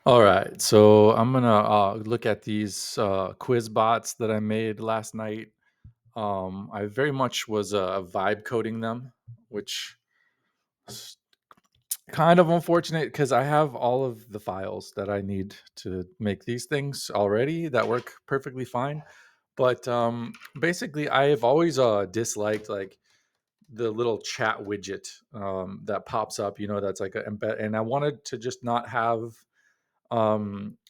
All right, so I'm gonna look at these quiz bots that I made last night. I very much was vibe coding them, which is kind of unfortunate because I have all of the files that I need to make these things already that work perfectly fine. But basically, I've always disliked like the little chat widget that pops up. That's like a embed, and I wanted to just not have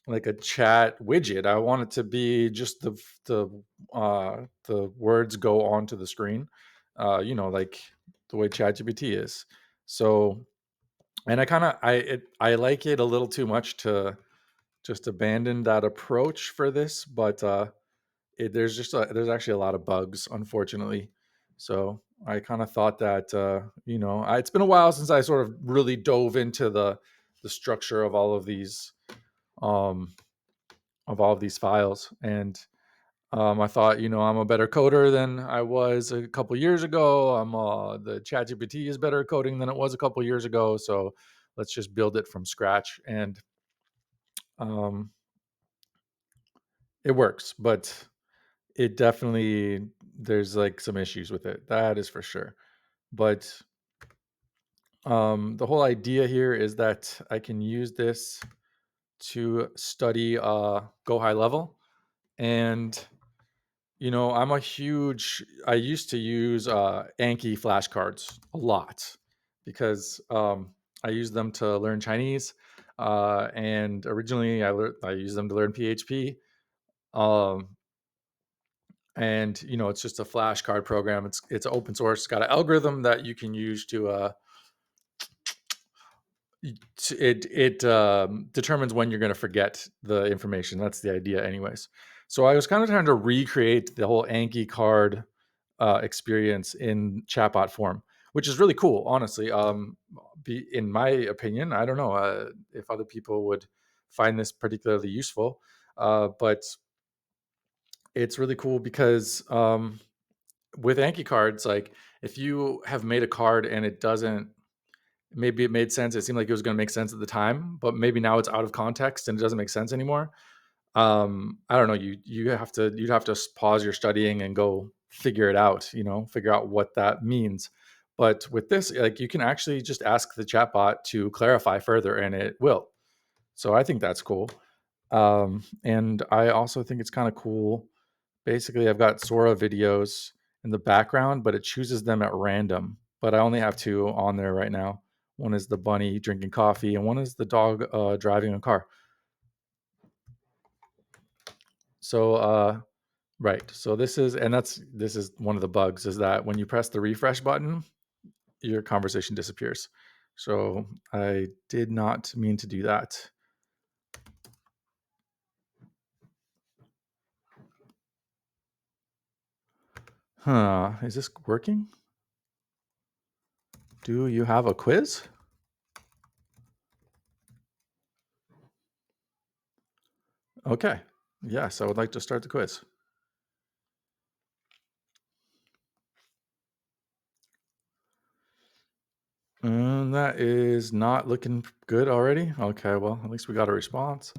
like a chat widget. I want it to be just the words go onto the screen, like the way ChatGPT is. So, and I like it a little too much to just abandon that approach for this, but there's actually a lot of bugs, unfortunately. So I kind of thought that it's been a while since I sort of really dove into the structure um of all of these files. And I thought, I'm a better coder than I was a couple years ago. The ChatGPT is better at coding than it was a couple years ago. So let's just build it from scratch. And um, it works, but it definitely, there's like some issues with it. That is for sure. But the whole idea here is that I can use this to study GoHighLevel. And I used to use Anki flashcards a lot because I used them to learn Chinese. And originally I used them to learn PHP. Um, and it's just a flashcard program. It's open source. It's got an algorithm that you can use to it determines when you're going to forget the information. That's the idea, anyways. So I was kind of trying to recreate the whole Anki card experience in chatbot form, which is really cool, honestly. In my opinion, I don't know if other people would find this particularly useful, but it's really cool because with Anki cards, like if you have made a card and it doesn't, maybe it made sense. It seemed like it was going to make sense at the time, but maybe now it's out of context and it doesn't make sense anymore. I don't know. You'd have to pause your studying and go figure it out. Figure out what that means. But with this, like you can actually just ask the chatbot to clarify further, and it will. So I think that's cool. And I also think it's kind of cool. Basically, I've got Sora videos in the background, but it chooses them at random. But I only have two on there right now. One is the bunny drinking coffee, and one is the dog driving a car. So, right. So this is one of the bugs is that when you press the refresh button, your conversation disappears. So I did not mean to do that. Huh? Is this working? Do you have a quiz? Okay. Yes, I would like to start the quiz. That is not looking good already. Okay, well, at least we got a response.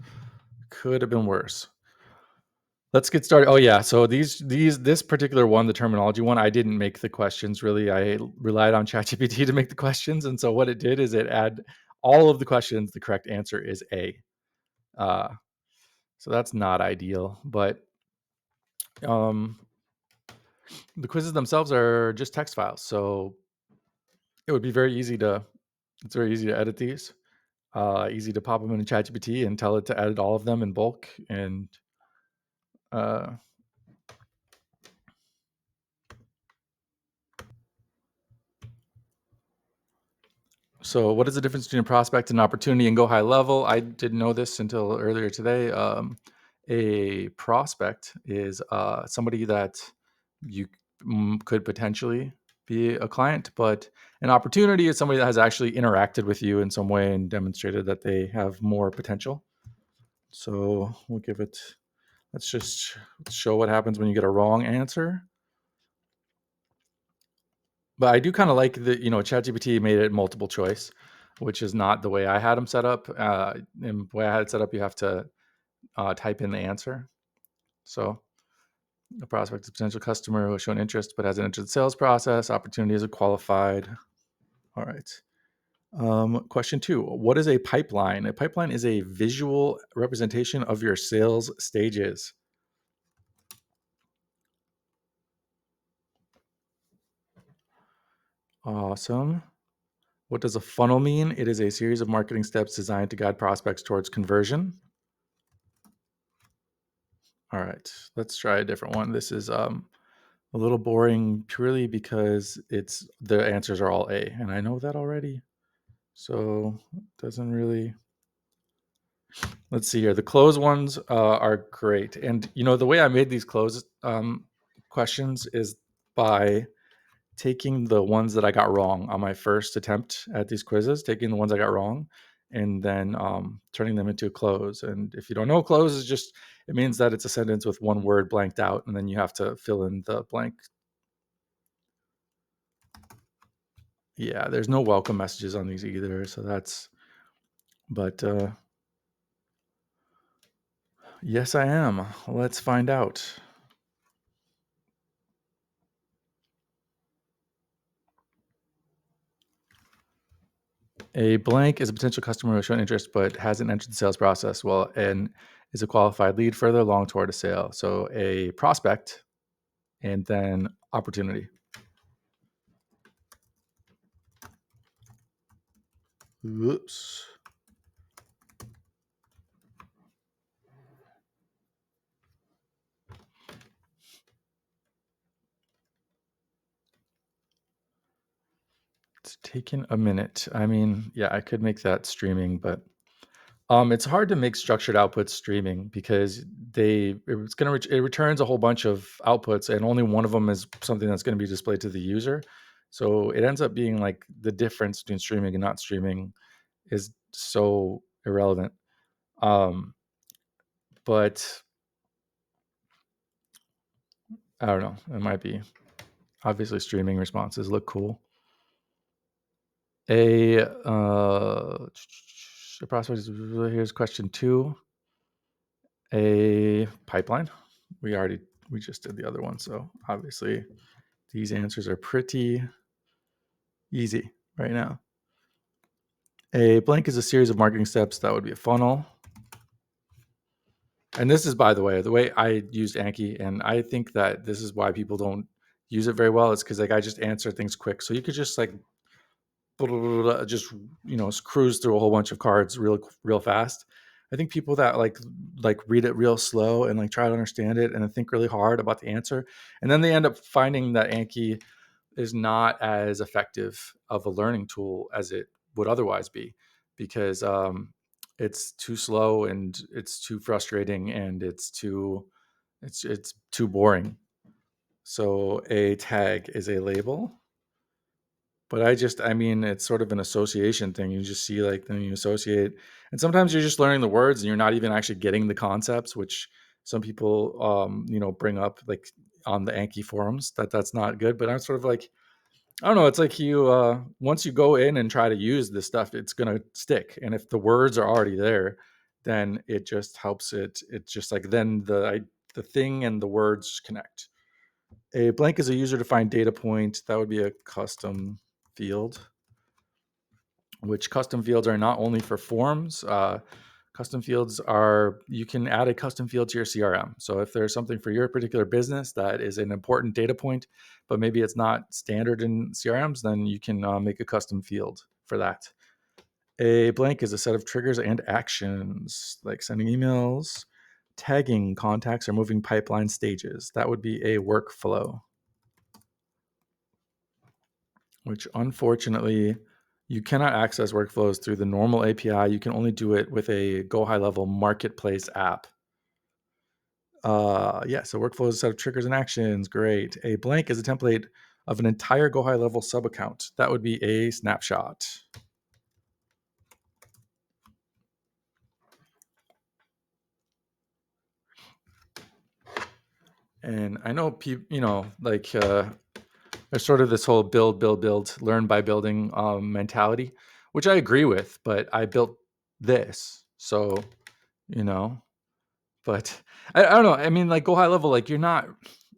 Could have been worse. Let's get started. Oh yeah, so this particular one, the terminology one, I didn't make the questions really. I relied on ChatGPT to make the questions, and so what it did is it add all of the questions. The correct answer is A. Uh, so that's not ideal, but um, the quizzes themselves are just text files, so it would be very easy to. It's very easy to edit these. Easy to pop them into ChatGPT and tell it to edit all of them in bulk. And uh, so, what is the difference between a prospect and opportunity and GoHighLevel? I didn't know this until earlier today. A prospect is somebody that you could potentially be a client, but an opportunity is somebody that has actually interacted with you in some way and demonstrated that they have more potential. So we'll give it. Let's just show what happens when you get a wrong answer. But I do kind of like that, ChatGPT made it multiple choice. which is not the way I had them set up. And the way I had it set up, you have to type in the answer. So a prospect is a potential customer who has shown interest but hasn't entered the sales process. Opportunity is a qualified. All right. Question 2. What is a pipeline? A pipeline is a visual representation of your sales stages. Awesome. What does a funnel mean? It is a series of marketing steps designed to guide prospects towards conversion. All right, let's try a different one. This is a little boring purely because the answers are all A, and I know that already. So it doesn't really. Let's see here. The close ones are great, and the way I made these close questions is by taking the ones that I got wrong on my first attempt at these quizzes, taking the ones I got wrong, and then turning them into a close. And if you don't know, close is just, it means that it's a sentence with one word blanked out, and then you have to fill in the blank. Yeah, there's no welcome messages on these either, so that's. But yes, I am. Let's find out. A blank is a potential customer who has shown interest but hasn't entered the sales process. Well, and is a qualified lead further along toward a sale. So a prospect and then opportunity. Whoops. It's taken a minute. I mean, yeah, I could make that streaming, but it's hard to make structured outputs streaming because it returns a whole bunch of outputs and only one of them is something that's going to be displayed to the user. So it ends up being like the difference between streaming and not streaming is so irrelevant. But I don't know. It might be. Obviously, streaming responses look cool. A prospect. Here's question 2. A pipeline. We just did the other one, so obviously these answers are pretty easy right now. A blank is a series of marketing steps. That would be a funnel. And this is, by the way I used Anki, and I think that this is why people don't use it very well. It's because I just answer things quick. So you could just just cruise through a whole bunch of cards real fast. I think people that like read it real slow and like try to understand it and then think really hard about the answer, and then they end up finding that Anki is not as effective of a learning tool as it would otherwise be, because it's too slow and it's too frustrating and it's too boring. So a tag is a label. But I mean, it's sort of an association thing. You just see like, then you associate, and sometimes you're just learning the words and you're not even actually getting the concepts, which some people, bring up like on the Anki forums that's not good. But I'm sort of like, I don't know. It's like once you go in and try to use this stuff, it's gonna stick. And if the words are already there, then it just helps it. It's just like then the thing and the words connect. A blank is a user-defined data point. That would be a custom field, which custom fields are not only for forms. Custom fields are, you can add a custom field to your CRM. So if there's something for your particular business that is an important data point, but maybe it's not standard in CRMs, then you can make a custom field for that. A blank is a set of triggers and actions, like sending emails, tagging contacts, or moving pipeline stages. That would be a workflow, which unfortunately you cannot access workflows through the normal API. You can only do it with a GoHighLevel marketplace app. So workflow is a set of triggers and actions. Great. A blank is a template of an entire GoHighLevel sub account. That would be a snapshot. And I know people, there's sort of this whole build, learn by building mentality, which I agree with, but I built this. So, you know, but I don't know. I mean, like, go high level, like, you're not,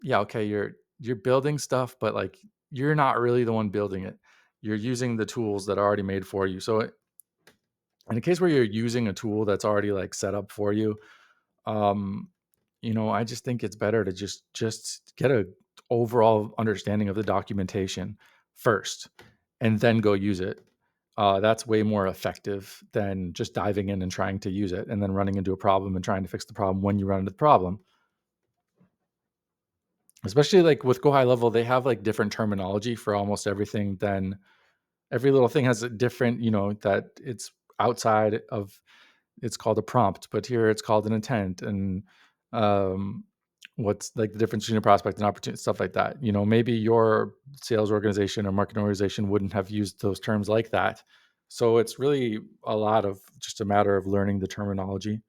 yeah, okay, you're building stuff, but like, you're not really the one building it. You're using the tools that are already made for you. So in a case where you're using a tool that's already like set up for you, um, I just think it's better to just get a overall understanding of the documentation first, and then go use it. That's way more effective than just diving in and trying to use it and then running into a problem and trying to fix the problem when you run into the problem. Especially like with Go High Level, they have like different terminology for almost everything. Then every little thing has a different, that it's outside of, it's called a prompt, but here it's called an intent. And um, what's like the difference between a prospect and opportunity, stuff like that. Maybe your sales organization or marketing organization wouldn't have used those terms like that. So it's really a lot of just a matter of learning the terminology.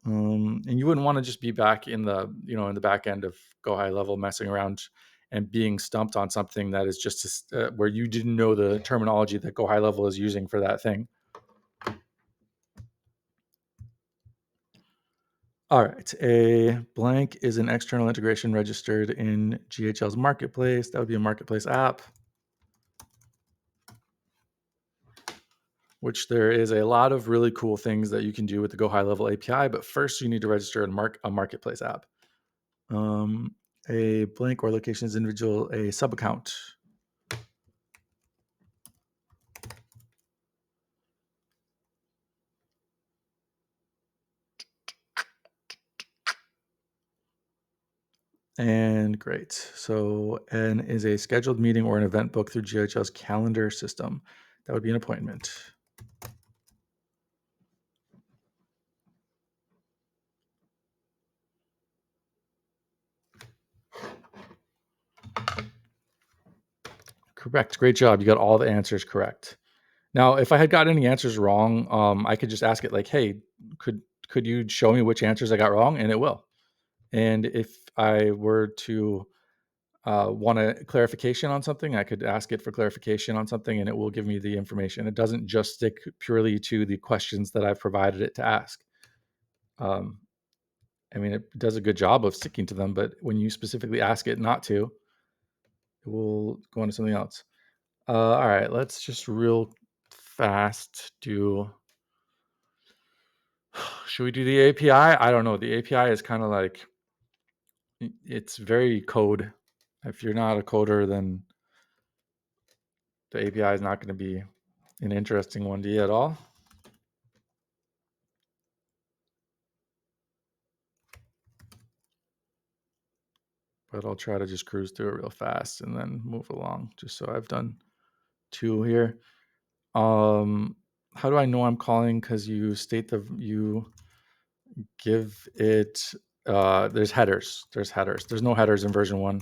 And you wouldn't want to just be back in the, in the back end of Go High Level messing around and being stumped on something that is just where you didn't know the terminology that Go High Level is using for that thing. All right. A blank is an external integration registered in GHL's marketplace. That would be a marketplace app, which there is a lot of really cool things that you can do with the Go High Level API. But first, you need to register a marketplace app. Um, a blank or location is individual, a sub account. And great. So N is a scheduled meeting or an event booked through GHL's calendar system. That would be an appointment. Correct. Great job. You got all the answers correct. Now, if I had got any answers wrong, I could just ask it like, "Hey, could you show me which answers I got wrong?" And it will. And if I were to want a clarification on something, I could ask it for clarification on something, and it will give me the information. It doesn't just stick purely to the questions that I've provided it to ask. Um, I mean, it does a good job of sticking to them, but when you specifically ask it not to, it will go into something else. All right, let's just real fast do. Should we do the API? I don't know. The API is kind of like, it's very code. If you're not a coder, then the API is not going to be an interesting one to you at all. But I'll try to just cruise through it real fast and then move along, just so I've done 2 here. How do I know I'm calling? Because you give it, there's headers. There's no headers in version 1.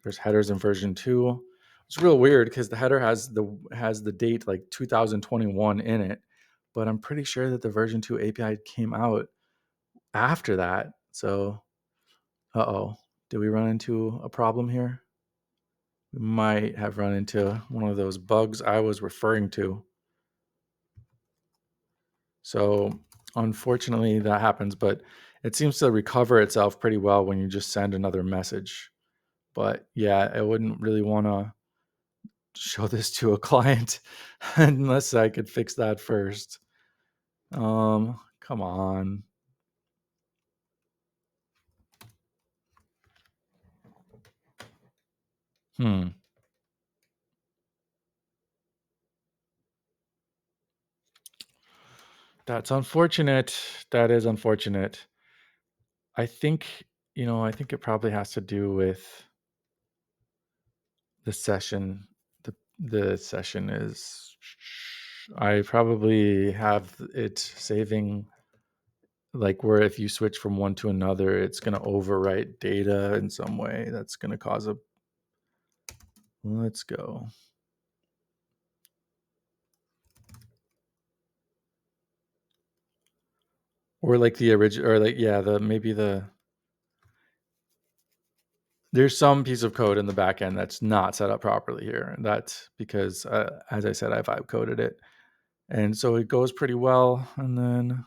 There's headers in version 2. It's real weird because the header has the date like 2021 in it, but I'm pretty sure that the version 2 API came out after that. So, uh-oh, did we run into a problem here? We might have run into one of those bugs I was referring to. So, unfortunately, that happens, but it seems to recover itself pretty well when you just send another message. But yeah, I wouldn't really want to show this to a client unless I could fix that first. Come on. Hmm. That's unfortunate. That is unfortunate. I think, I think it probably has to do with the session. The session is, I probably have it saving, like, where if you switch from one to another, it's going to overwrite data in some way. That's going to cause a, let's go. Or like the original, or like, yeah, the maybe There's some piece of code in the back end that's not set up properly here. And that's because, as I said, I vibe coded it. And so it goes pretty well, and then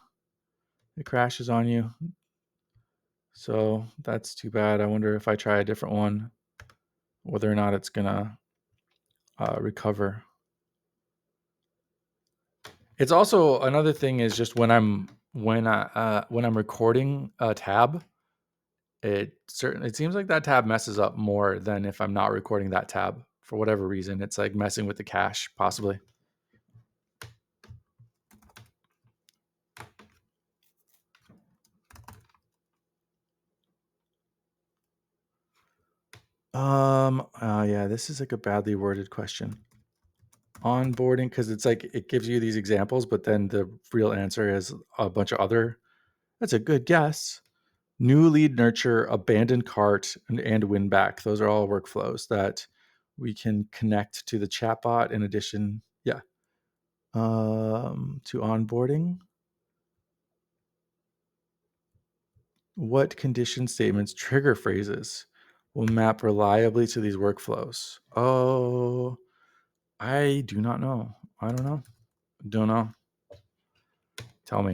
it crashes on you. So that's too bad. I wonder if I try a different one, whether or not it's gonna recover. It's also another thing is just when I'm recording a tab, it seems like that tab messes up more than if I'm not recording that tab for whatever reason. It's like messing with the cache, possibly. Yeah, this is like a badly worded question. Onboarding, because it's like it gives you these examples, but then the real answer is a bunch of other. That's a good guess. New lead nurture, abandoned cart, and win back. Those are all workflows that we can connect to the chatbot in addition. Yeah. To onboarding. What condition statements, trigger phrases will map reliably to these workflows? Oh, I do not know. I don't know. Don't know. Tell me.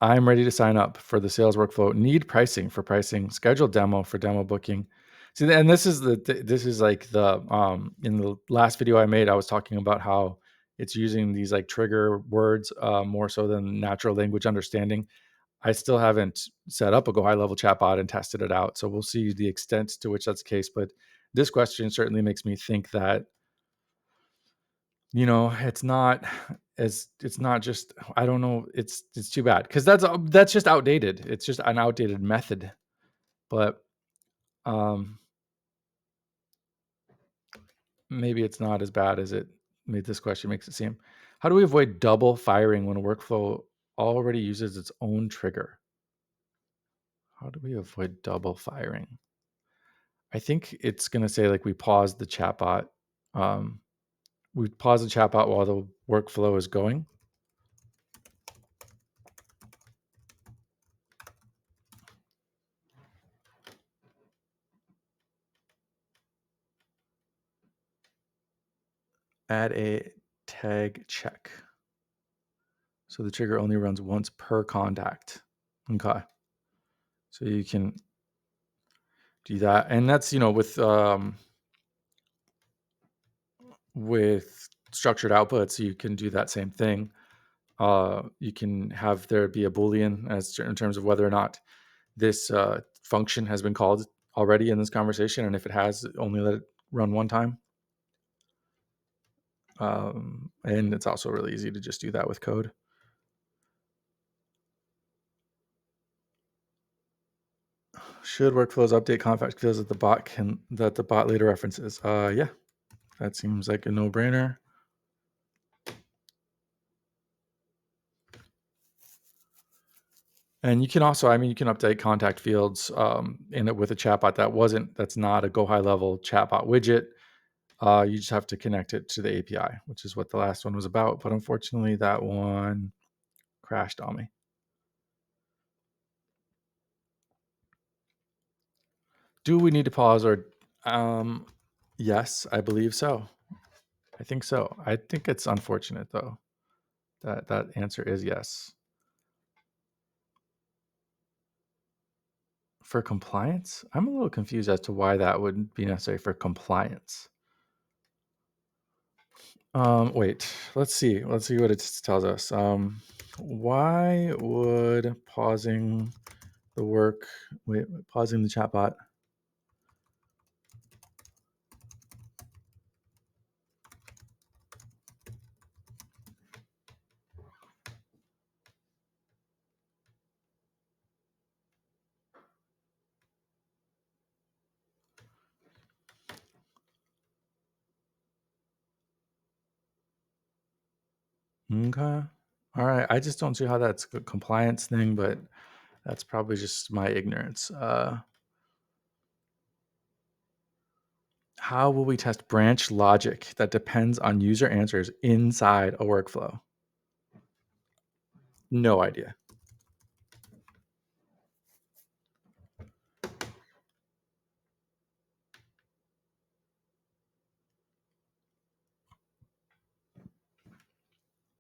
I'm ready to sign up for the sales workflow. Need pricing for pricing. Schedule demo for demo booking. See, and this is like the in the last video I made, I was talking about how it's using these like trigger words more so than natural language understanding. I still haven't set up a GoHighLevel chatbot and tested it out, so we'll see the extent to which that's the case. But this question certainly makes me think that it's not just, I don't know, it's too bad because that's just outdated. It's just an outdated method. But um maybe it's not as bad as it made this question makes it seem. How do we avoid double firing when a workflow already uses its own trigger? How do we avoid double firing? I think it's going to say like we pause the chatbot. um we pause the chatbot while the workflow is going. Add a tag check. So the trigger only runs once per contact. Okay. So you can do that. And that's, with structured outputs, you can do that same thing. You can have there be a Boolean as in terms of whether or not this function has been called already in this conversation. And if it has, only let it run one time. And it's also really easy to just do that with code. Should workflows update contact fields that the bot later references? Yeah, that seems like a no-brainer. And you can also, you can update contact fields in it with a chatbot that's not a GoHighLevel chatbot widget. You just have to connect it to the API, which is what the last one was about. But unfortunately, that one crashed on me. Do we need to pause or? Yes, I believe so. I think so. I think it's unfortunate though. That answer is yes. For compliance? I'm a little confused as to why that would be necessary for compliance. Wait, let's see. Let's see what it tells us. Why would pausing pausing the chatbot? Okay. All right. I just don't see how that's a compliance thing, but that's probably just my ignorance. How will we test branch logic that depends on user answers inside a workflow? No idea.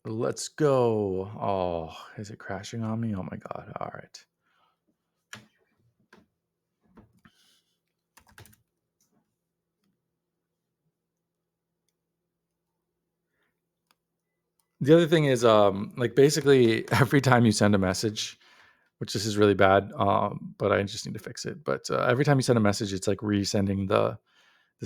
Let's go. Oh, is it crashing on me? Oh my God. All right. The other thing is, like basically every time you send a message, which this is really bad, but I just need to fix it. But every time you send a message, it's like resending the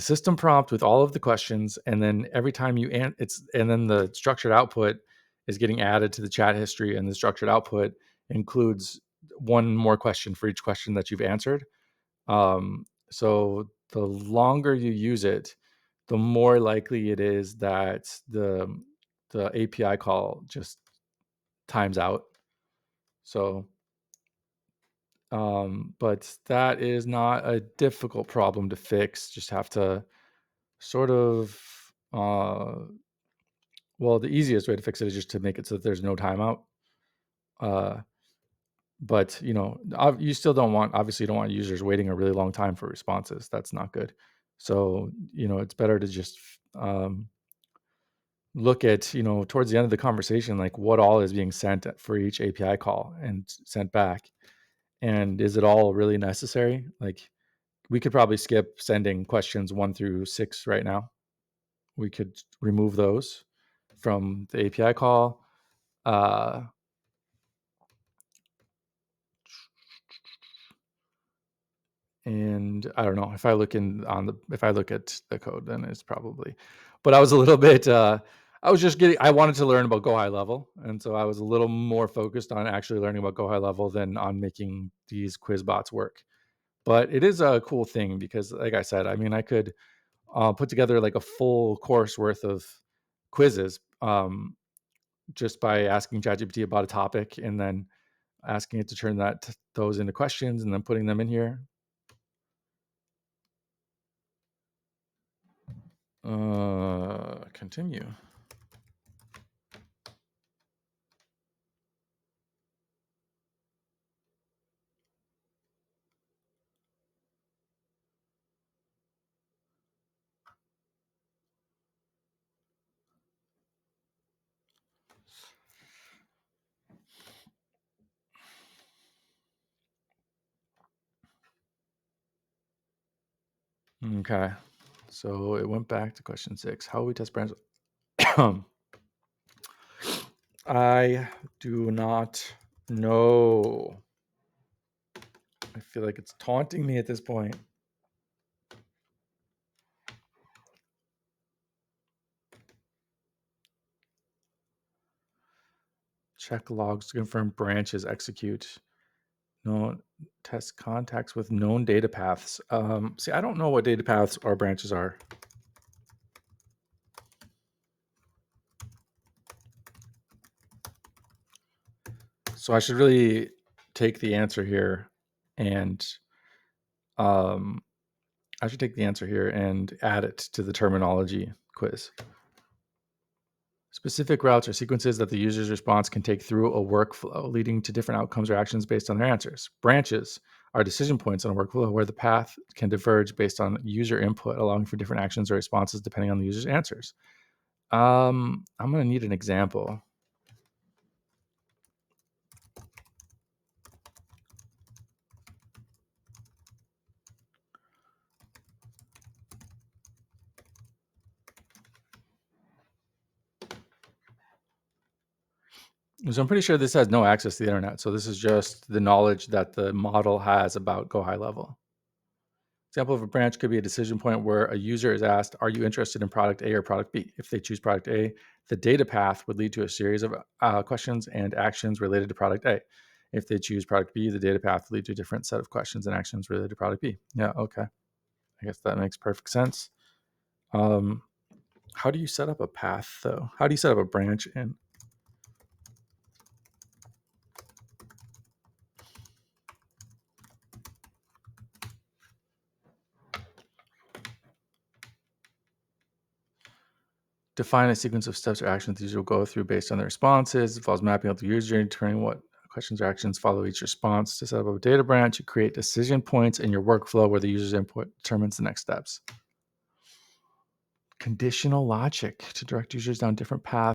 system prompt with all of the questions, and then every time and then the structured output is getting added to the chat history, and the structured output includes one more question for each question that you've answered. So the longer you use it, the more likely it is that the API call just times out. So, but that is not a difficult problem to fix. Just have to sort of, well, the easiest way to fix it is just to make it so that there's no timeout. Uh, but you still don't want, obviously, you don't want users waiting a really long time for responses. That's not good. So, it's better to just look at, towards the end of the conversation, like what all is being sent for each API call and sent back. And is it all really necessary? Like, we could probably skip sending questions 1 through 6 right now. We could remove those from the API call. And I don't know if if I look at the code, then it's probably, but I was a little bit, I wanted to learn about GoHighLevel. And so I was a little more focused on actually learning about GoHighLevel than on making these quizbots work. But it is a cool thing because, like I said, I mean, I could put together like a full course worth of quizzes, just by asking ChatGPT about a topic and then asking it to turn those into questions and then putting them in here. Continue. Okay. So it went back to question 6. How will we test brands? I do not know. I feel like it's taunting me at this point. Check logs to confirm branches execute. No, test contacts with known data paths. See, I don't know what data paths or branches are. So I should really take the answer here and I should take the answer here and add it to the terminology quiz. Specific routes are sequences that the user's response can take through a workflow, leading to different outcomes or actions based on their answers. Branches are decision points on a workflow where the path can diverge based on user input, allowing for different actions or responses depending on the user's answers. I'm going to need an example. So I'm pretty sure this has no access to the internet. So this is just the knowledge that the model has about GoHighLevel. Example of a branch could be a decision point where a user is asked, are you interested in product A or product B? If they choose product A, the data path would lead to a series of questions and actions related to product A. If they choose product B, the data path would lead to a different set of questions and actions related to product B. Yeah, okay. I guess that makes perfect sense. How do you set up a path, though? How do you set up a branch in? Define a sequence of steps or actions the user will go through based on their responses. It involves mapping out the user journey, determining what questions or actions follow each response. To set up a data branch, you create decision points in your workflow where the user's input determines the next steps. Conditional logic to direct users down different paths